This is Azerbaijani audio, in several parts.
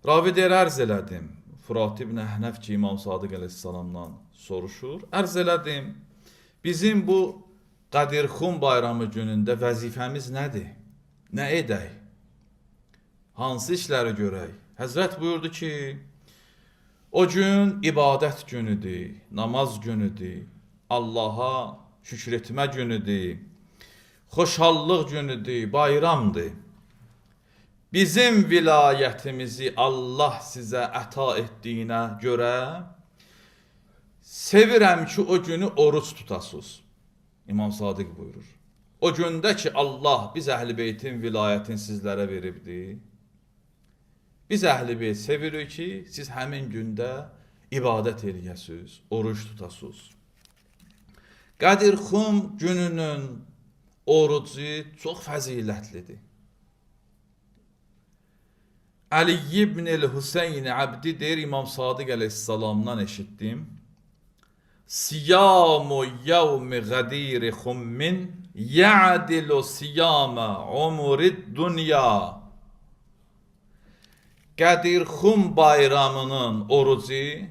Ravi deyir, ərz elədim. Furat ibn Əhnəf ki, İmam Sadiq əleyhissalamdan soruşur. Ərz elədim, bizim bu Qədirxum bayramı günündə vəzifəmiz nədir? Nə edək? Hansı işləri görək? Həzrət buyurdu ki, o gün ibadət günüdür, namaz günüdür, Allaha şükür etmə günüdür, xoşallıq günüdür, bayramdır. Bizim vilayətimizi Allah sizə əta etdiyinə görə sevirəm ki, o günü oruç tutasınız. İmam Sadiq buyurur. O gündə ki, Allah biz Əhl-i Beytin vilayətini sizlərə veribdir. Biz Əhl-i Beyt sevirik ki, siz həmin gündə ibadət eləyəsiniz, oruç tutasınız. Qədirxum gününün orucu çox fəzilətlidir. Ali ibn el-Hüseyin Abdi deyir, İmam Sadiq əleyhissalamdan eşitdim. Siyamu yevmi Qədir xummin ya'dilu siyama umurid dünya. Qədirxum bayramının orucu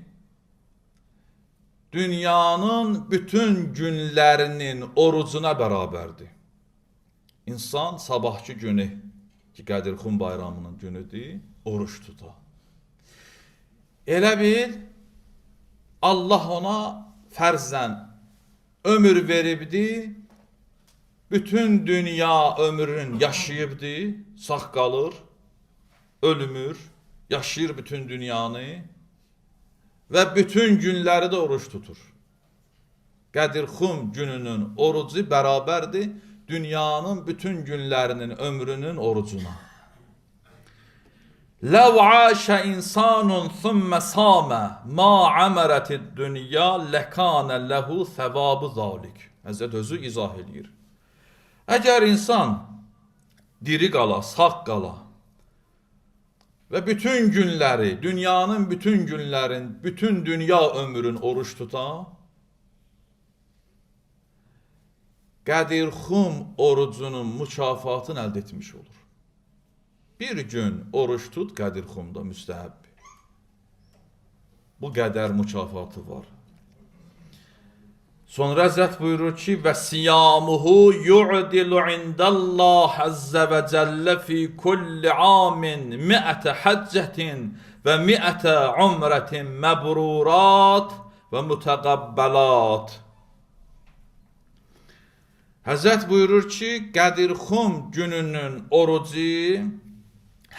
dünyanın bütün günlərinin orucuna bərabərdir. İnsan sabahki günü ki, Qədirxum bayramının günüdür, oruç tutar. Elə bil, Allah ona fərzən ömür veribdi, bütün dünya ömrün yaşayıbdı, sağ qalır, ölmür, yaşayır bütün dünyanı və bütün günləri də oruç tutur. Qədirxum gününün orucu bərabərdir dünyanın bütün günlərinin ömrünün orucuna. Ləv aşə insanun thumma sama ma amarətid dünya ləkənə ləhu səvabı zalik. Həzrət özü izah edir. Əgər insan diri qala, sağ qala və bütün günləri, dünyanın bütün günlərin, bütün dünya ömrün oruç tutar, Qədirxum orucunun mükafatını əldə etmiş olur. Bir gün oruç tut Qədirxumda müstəhəb. Bu qədər mükafatı var. Sonra Həzrət buyurur ki, və siyamuhu yu'dilu indəllah əzzə və cəllə fi kulli amin mi'ətə həccətin və mi'ətə umrətin məbrurat və mütəqəbbəlat. Həzrət buyurur ki, Qədirxum gününün orucu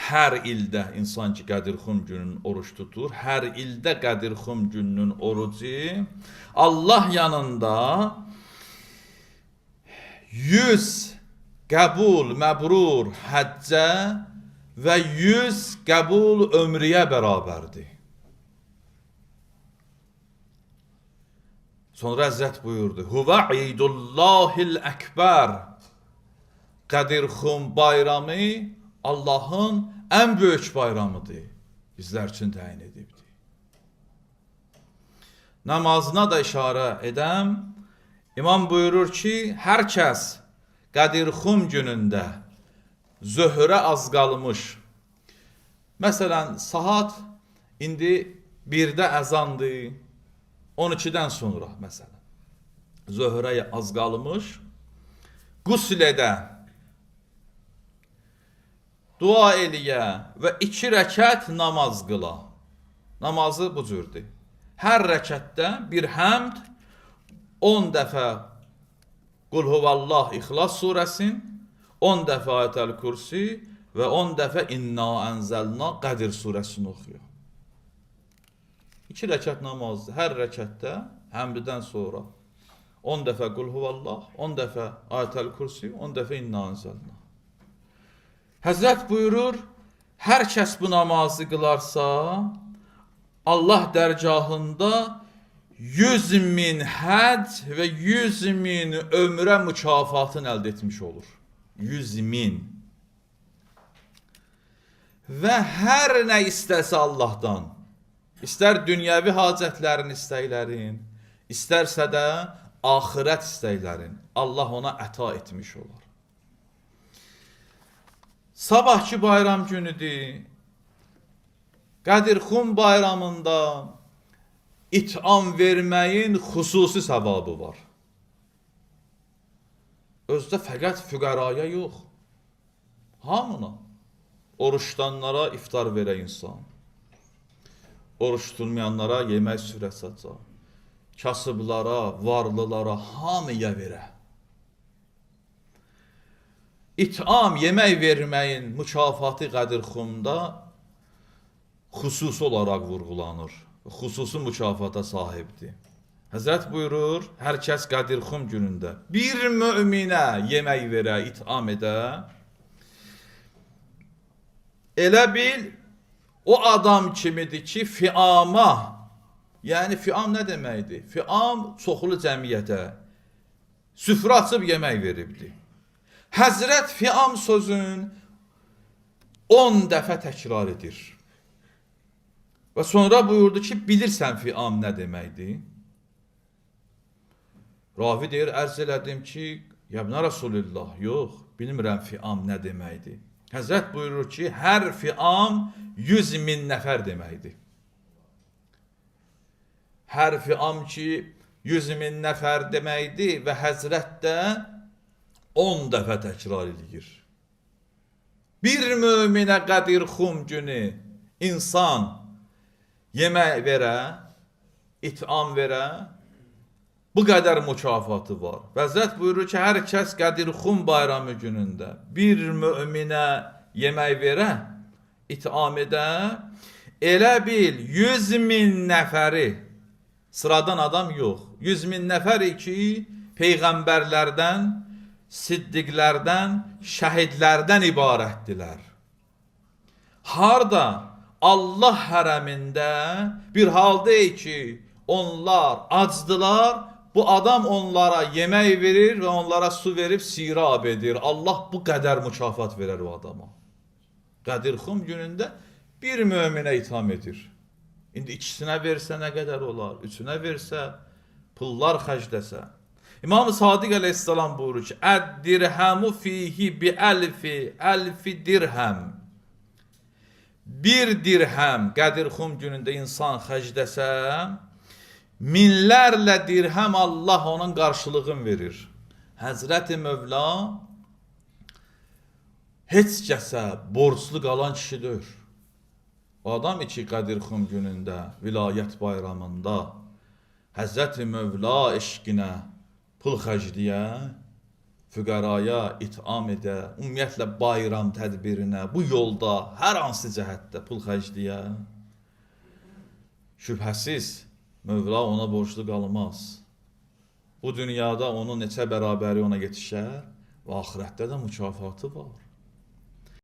hər ildə, insan ki, Qədirxum gününün oruç tutur, hər ildə Qədirxum gününün orucu Allah yanında 100 qəbul, məbrur həccə və 100 qəbul ömrüyə bərabərdir. Sonra Həzrət buyurdu, Huvə idullahil əkbər. Qədirxum bayramı Allahın ən böyük bayramıdır. Bizlər üçün təyin edibdir. Namazına da işarə edəm. İmam buyurur ki, hər kəs Qədirxum günündə zöhrə az qalmış. Məsələn, saat indi 1-də əzandır. 12-dən sonra məsələn, zöhrəyə az qalmış, qusl edə, dua eləyə və 2 rəkət namaz qıla. Namazı bu cürdür. Hər rəkətdə bir həmd, 10 dəfə Qul huvallah İxlas surəsin, 10 dəfə Ayətəl Kürsi və 10 dəfə İnna ənzəlna Qədir surəsini oxuyur. 2 rəkat namazdır. Hər rəkətdə həmddən sonra 10 dəfə Qul huvallah, 10 dəfə Ayətəl Kürsi, 10 dəfə İnna ənzəlna. Həzrət buyurur, hər kəs bu namazı qılarsa, Allah dərgahında 100.000 həcc və 100.000 ömrə mükafatını əldə etmiş olur. 100.000. Və hər nə istəsə Allahdan, İstər dünyəvi hacətlərin istəklərin, istərsə də axirət istəklərin Allah ona əta etmiş olur. Sabahki bayram günüdür. Qədirxum bayramında itam verməyin xüsusi savabı var. Özdə fəqət füqəraya yox, hamına. Oruç tutanlara iftar verə insan, oruç tutmayanlara yemək sürət saça, kasıblara, varlılara, hamıya verə. İtam, yemək verməyin mükafatı Qədirxumda xüsusi olaraq vurğulanır, xüsusi mükafata sahibdir. Həzrət buyurur, hər kəs Qədirxum günündə bir möminə yemək verə, itam edə, elə bil o adam kimidir ki, fiama, yəni fiam nə deməkdir? Fiam çoxlu cəmiyyətə süfrə açıb yemək veribdir. Həzrət fiam sözün 10 dəfə təkrar edir. Və sonra buyurdu ki, bilirsən fiam nə deməkdir? Ravi deyir, ərz elədim ki, Yəbnə Rasulullah, yox, bilmirəm fiam nə deməkdir. Həzrət buyurur ki, hər fiam 100.000 nəfər deməkdir. Hər fiam ki, 100.000 nəfər deməkdir və həzrət də 10 dəfə təkrar edir. Bir möminə Qədirxum günü insan yemək verə, itam verə, bu qədər mükafatı var. Və Həzrət buyurur ki, hər kəs Qədirxum bayramı günündə bir möminə yemək verə, itam edə, elə bil 100.000 nəfəri, sıradan adam yox, 100.000 nəfəri ki, peyğəmbərlərdən, siddiqlərdən, şəhidlərdən ibarətdilər. Harda? Allah hərəmində bir haldır ki, onlar acdılar, bu adam onlara yemək verir və onlara su verib sirab edir. Allah bu qədər mükafat verər o adama. Qədirxum günündə bir möminə itam edir. İndi ikisinə versə nə qədər olar? Üçünə versə, pullar xərcləsə. İmam-ı Sadiq əleyhissalam buyurur ki, Əd-dirhəmu fihi bi əlfi dirhəm. Bir dirhəm Qədirxum günündə insan xərcləsə, minlərlə dirhəm Allah onun qarşılığını verir. Həzrət-i Mövla heç kəsə borclu qalan kişidir. O adam ki, Qədirxum günündə, vilayət bayramında Həzrət-i Mövla eşqinə pul xərcləyə, füqəraya itam edə, ümumiyyətlə bayram tədbirinə, bu yolda hər hansı cəhətdə pul xərcləyə, şübhəsiz Mövla ona borclu qalmaz. Bu dünyada onun neçə bərabəri ona yetişər və axirətdə də mükafatı var.